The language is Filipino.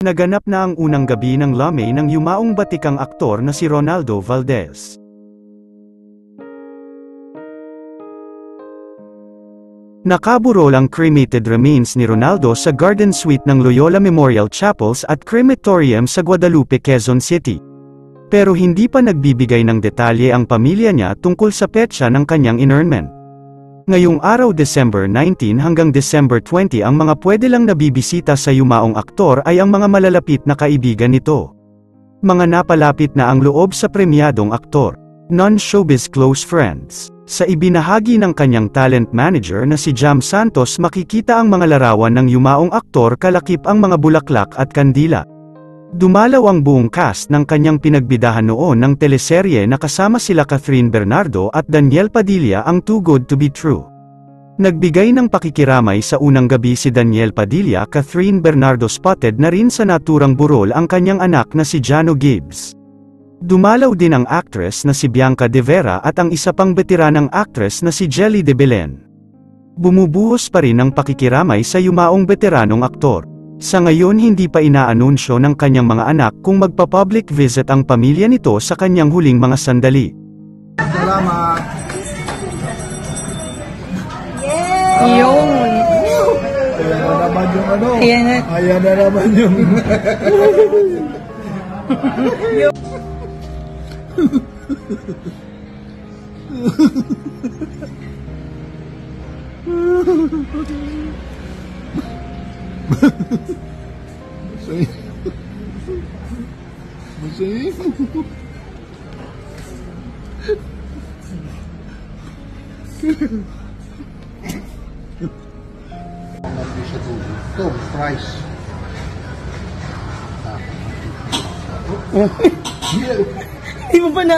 Naganap na ang unang gabi ng lamay ng yumaong batikang aktor na si Ronaldo Valdez. Nakaburol ang cremated remains ni Ronaldo sa Garden Suite ng Loyola Memorial Chapels at Crematorium sa Guadalupe, Quezon City. Pero hindi pa nagbibigay ng detalye ang pamilya niya tungkol sa petsa ng kanyang inurnment. Ngayong araw December 19 hanggang December 20 ang mga pwede lang nabibisita sa yumaong aktor ay ang mga malalapit na kaibigan nito. Mga napalapit na ang loob sa premyadong aktor. Non-showbiz close friends. Sa ibinahagi ng kanyang talent manager na si Jam Santos makikita ang mga larawan ng yumaong aktor kalakip ang mga bulaklak at kandila. Dumalaw ang buong cast ng kanyang pinagbidahan noon ng teleserye na kasama sila Catherine Bernardo at Daniel Padilla ang Too Good to be True. Nagbigay ng pakikiramay sa unang gabi si Daniel Padilla. Catherine Bernardo spotted na rin sa naturang burol ang kanyang anak na si Jano Gibbs. Dumalaw din ang actress na si Bianca De Vera at ang isa pang veteranang actress na si Jelly De Belen. Bumubuhos pa rin ang pakikiramay sa yumaong veteranong aktor. Sa ngayon hindi pa inaanunsyo ng kanyang mga anak kung magpa-public visit ang pamilya nito sa kanyang huling mga sandali. Salamat! Yay! Yung! Ayan na naman yung ano. Ayan na naman yung... Masaya. Ito, price. Hindi mo pa na...